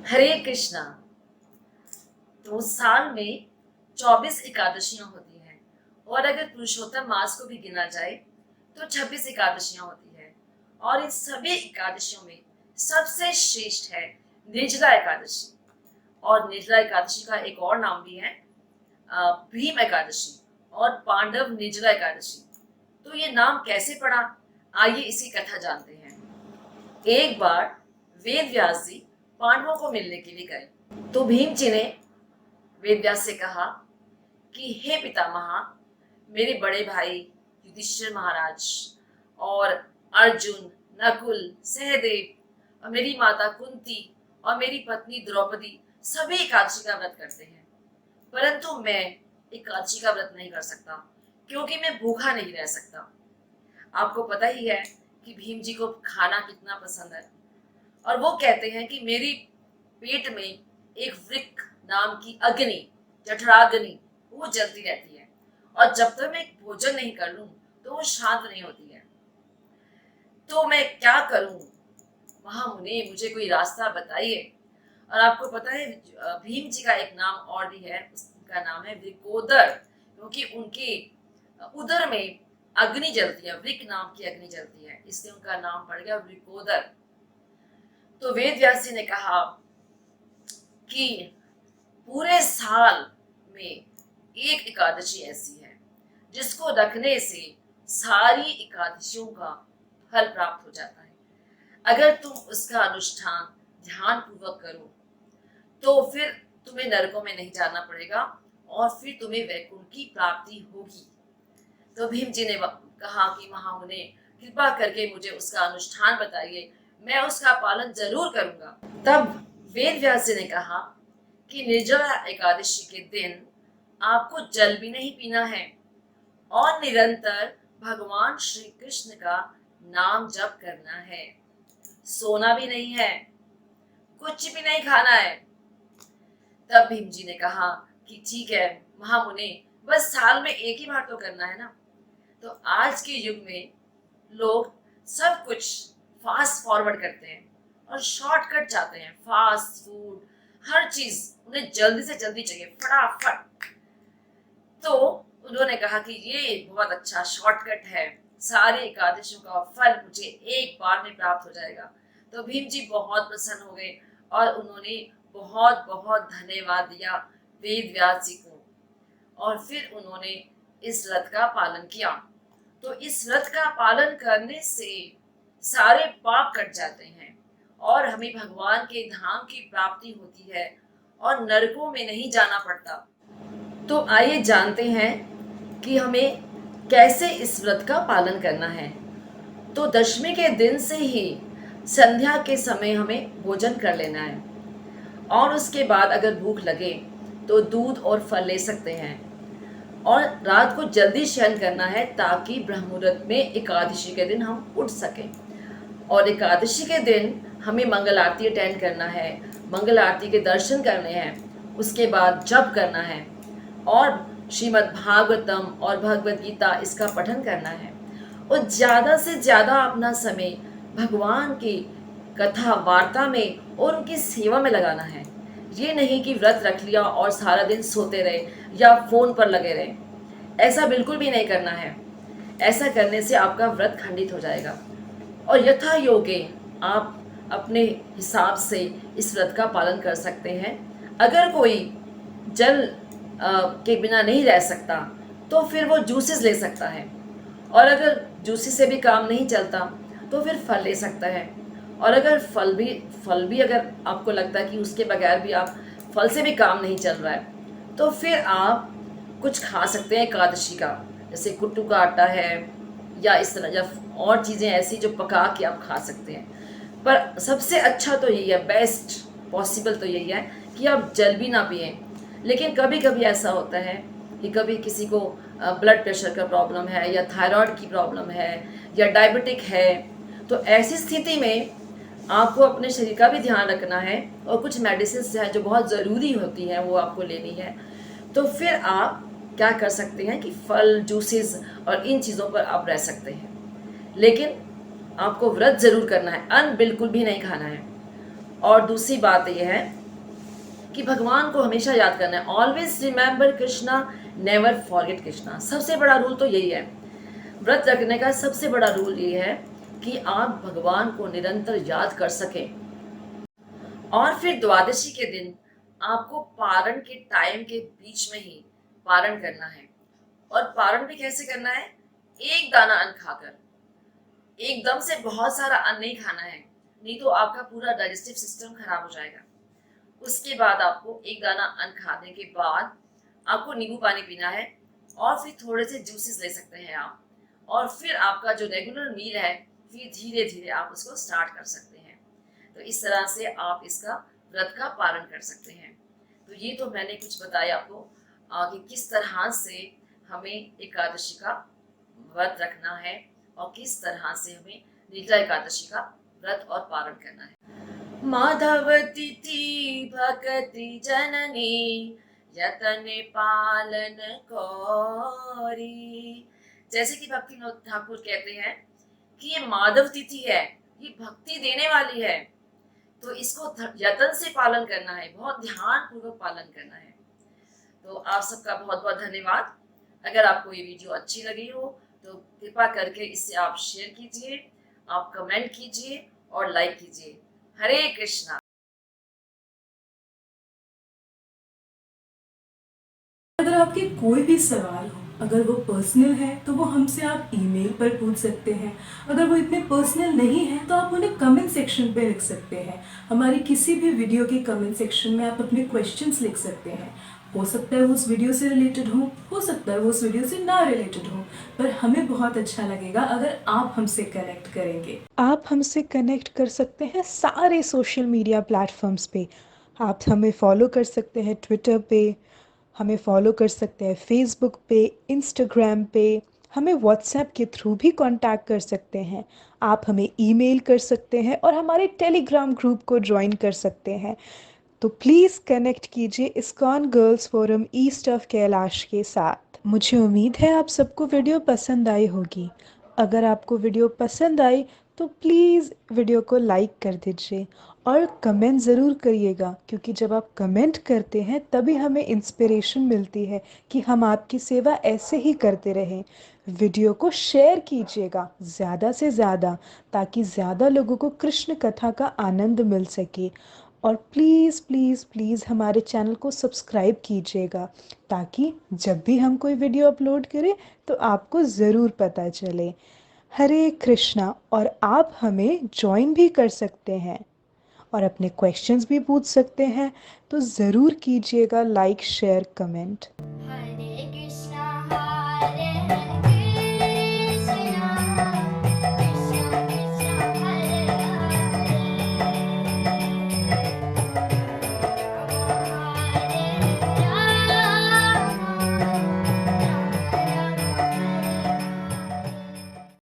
हरे कृष्णा। तो साल में 24 एकादशियां होती हैं और अगर पुरुषोत्तम मास को भी गिना जाए तो 26 एकादशियां होती है। और इन सभी एकादशियों में सबसे श्रेष्ठ है निर्जला एकादशी। और निर्जला एकादशी का एक और नाम भी है भीम एकादशी और पांडव निर्जला एकादशी। तो ये नाम कैसे पड़ा, आइए इसी कथा जानते हैं। एक बार वेद व्यास जी पांडवों को मिलने के लिए गए तो भीम जी ने वेद व्यास से कहा कि हे पितामह, मेरे बड़े भाई युधिष्ठिर महाराज और अर्जुन, नकुल, सहदेव और मेरी माता कुंती और मेरी पत्नी द्रौपदी सभी एकादशी का व्रत करते हैं, परंतु मैं एकादशी का व्रत नहीं कर सकता क्योंकि मैं भूखा नहीं रह सकता। आपको पता ही है कि भीम जी को खाना कितना पसंद है और वो कहते हैं कि मेरी पेट में एक वृक्क नाम की अग्नि, जठराग्नि, वो जलती रहती है और जब तक मैं भोजन नहीं कर लूं तो वो शांत नहीं होती है। तो मैं क्या करूं महामुनि, मुझे कोई रास्ता बताइए। और आपको पता है भीम जी का एक नाम और भी है, उसका नाम है वृकोदर, क्योंकि उनके उदर में अग्नि जलती है, वृक नाम की अग्नि जलती है, इसलिए उनका नाम पड़ गया वृकोदर। तो वेद व्यास जी ने कहा कि पूरे साल में एक एकादशी ऐसी है जिसको रखने से सारी एकादशियों का फल प्राप्त हो जाता है। अगर तुम उसका अनुष्ठान ध्यान पूर्वक करो तो फिर तुम्हें नरकों में नहीं जाना पड़ेगा और फिर तुम्हें वैकुंठ की प्राप्ति होगी। तो भीम जी ने कहा कि महामुने, कृपा करके मुझे उसका अनुष्ठान बताइए, मैं उसका पालन जरूर करूंगा। तब वेद व्यास जी ने कहा कि निर्जला एकादशी के दिन आपको जल भी नहीं पीना है और निरंतर भगवान श्री कृष्ण का नाम जप करना है, सोना भी नहीं है, कुछ भी नहीं खाना है। तब भीम जी ने कहा कि ठीक है महामुने, बस साल में एक ही बार तो करना है ना। तो आज के युग में लोग सब कुछ फास्ट फॉरवर्ड करते हैं और शॉर्टकट चाहते हैं, फास्ट फूड, हर चीज उन्हें जल्दी से जल्दी चाहिए, फटाफट। तो उन्होंने कहा कि ये बहुत अच्छा शॉर्टकट है, सारे एकादशियों का फल मुझे एक बार में प्राप्त हो जाएगा। तो भीम जी बहुत प्रसन्न हो गए और उन्होंने बहुत बहुत धन्यवाद दिया वेद व्यास जी को और फिर उन्होंने इस व्रत का पालन किया। तो इस व्रत का पालन करने से सारे पाप कट जाते हैं और हमें भगवान के धाम की प्राप्ति होती है और नरकों में नहीं जाना पड़ता। तो आइए जानते हैं कि हमें कैसे इस व्रत का पालन करना है। तो दशमी के दिन से ही संध्या के समय हमें भोजन कर लेना है और उसके बाद अगर भूख लगे तो दूध और फल ले सकते हैं और रात को जल्दी शयन करना है ताकि ब्रह्म मुहूर्त में एकादशी के दिन हम उठ सकें। और एकादशी के दिन हमें मंगल आरती अटेंड करना है, मंगल आरती के दर्शन करने हैं, उसके बाद जप करना है और श्रीमद् भागवतम और भगवद गीता इसका पठन करना है और ज़्यादा से ज़्यादा अपना समय भगवान की कथा वार्ता में और उनकी सेवा में लगाना है। ये नहीं कि व्रत रख लिया और सारा दिन सोते रहे या फोन पर लगे रहे, ऐसा बिल्कुल भी नहीं करना है। ऐसा करने से आपका व्रत खंडित हो जाएगा और यथा योगे आप अपने हिसाब से इस व्रत का पालन कर सकते हैं। अगर कोई जल के बिना नहीं रह सकता तो फिर वो जूसेस ले सकता है और अगर जूसेस से भी काम नहीं चलता तो फिर फल ले सकता है। और अगर फल भी अगर आपको लगता है कि उसके बगैर भी आप फल से भी काम नहीं चल रहा है तो फिर आप कुछ खा सकते हैं एकादशी का, जैसे कुट्टू का आटा है या इस तरह या और चीज़ें ऐसी जो पका के आप खा सकते हैं। पर सबसे अच्छा तो यही है, बेस्ट पॉसिबल तो यही है कि आप जल भी ना पिएं। लेकिन कभी कभी ऐसा होता है कि कभी किसी को ब्लड प्रेशर का प्रॉब्लम है या थायराइड की प्रॉब्लम है या डायबिटिक है, तो ऐसी स्थिति में आपको अपने शरीर का भी ध्यान रखना है और कुछ मेडिसिन है जो बहुत ज़रूरी होती हैं वो आपको लेनी है। तो फिर आप क्या कर सकते हैं कि फल, जूसेस और इन चीज़ों पर आप रह सकते हैं, लेकिन आपको व्रत ज़रूर करना है, अन्न बिल्कुल भी नहीं खाना है। और दूसरी बात यह है कि भगवान को हमेशा याद करना है। Always remember Krishna, never forget Krishna. सबसे बड़ा रूल तो यही है। व्रत रखने का सबसे बड़ा रूल ये है कि आप भगवान को निरंतर याद कर सकें। और फिर द्वादशी के दिन आपको पारण के टाइम के बीच में ही पारण करना है। और पारण भी कैसे करना है? एक दाना अन्न खाकर। एकदम से बहुत सारा अन्न नहीं खाना है, नहीं तो आपका पूरा डाइजेस्टिव सिस्टम खराब हो जाएगा। उसके बाद आपको एक दाना अन्न खाने के बाद आपको नींबू पानी पीना है और फिर थोड़े से जूसेस ले सकते हैं आप। और फिर आपका जो रेगुलर मील है फिर धीरे धीरे आप उसको स्टार्ट कर सकते हैं। तो इस तरह से आप इसका व्रत का पालन कर सकते हैं। तो ये तो मैंने कुछ बताया आपको कि किस तरह से हमें एकादशी का व्रत रखना है और किस तरह से हमें निर्जला एकादशी का व्रत और पालन करना है। माधव तिथि भक्ति जननी यतन पालन कौरी। जैसे कि भक्ति विनोद ठाकुर कहते हैं कि ये माधव तिथि है, ये भक्ति देने वाली है, तो इसको यतन से पालन करना है, बहुत ध्यान पूर्वक पालन करना है। तो आप सबका बहुत बहुत धन्यवाद। अगर आपको ये वीडियो अच्छी लगी हो तो कृपा करके इसे आप शेयर कीजिए, आप कमेंट कीजिए और लाइक कीजिए। हरे कृष्णा। अगर आपके कोई भी सवाल हो, अगर वो पर्सनल है तो वो हमसे आप ईमेल पर पूछ सकते हैं। अगर वो इतने पर्सनल नहीं है तो आप उन्हें कमेंट सेक्शन पे लिख सकते हैं। हमारी किसी भी वीडियो के कमेंट सेक्शन में आप अपने क्वेश्चंस लिख सकते हैं। हो सकता है वो उस वीडियो से रिलेटेड हो सकता है वो उस वीडियो से ना रिलेटेड हो, पर हमें बहुत अच्छा लगेगा अगर आप हमसे कनेक्ट करेंगे। आप हमसे कनेक्ट कर सकते हैं सारे सोशल मीडिया प्लेटफॉर्म्स पे। आप हमें फॉलो कर सकते हैं ट्विटर पे, हमें फॉलो कर सकते हैं फेसबुक पे, इंस्टाग्राम पे, हमें व्हाट्सएप के थ्रू भी कांटेक्ट कर सकते हैं। आप हमें ईमेल कर सकते हैं और हमारे टेलीग्राम ग्रुप को ज्वाइन कर सकते हैं। तो प्लीज़ कनेक्ट कीजिए ISKCON girls forum east of Kailash के साथ। मुझे उम्मीद है आप सबको वीडियो पसंद आई होगी। अगर आपको वीडियो पसंद आई तो प्लीज़ वीडियो को लाइक कर दीजिए और कमेंट ज़रूर करिएगा, क्योंकि जब आप कमेंट करते हैं तभी हमें इंस्पिरेशन मिलती है कि हम आपकी सेवा ऐसे ही करते रहें। वीडियो को शेयर कीजिएगा ज़्यादा से ज़्यादा, ताकि ज़्यादा लोगों को कृष्ण कथा का आनंद मिल सके। और प्लीज़ प्लीज़ प्लीज़ हमारे चैनल को सब्सक्राइब कीजिएगा, ताकि जब भी हम कोई वीडियो अपलोड करें तो आपको ज़रूर पता चले। हरे कृष्णा। और आप हमें ज्वाइन भी कर सकते हैं और अपने क्वेश्चंस भी पूछ सकते हैं, तो ज़रूर कीजिएगा लाइक शेयर कमेंट। हरे कृष्णा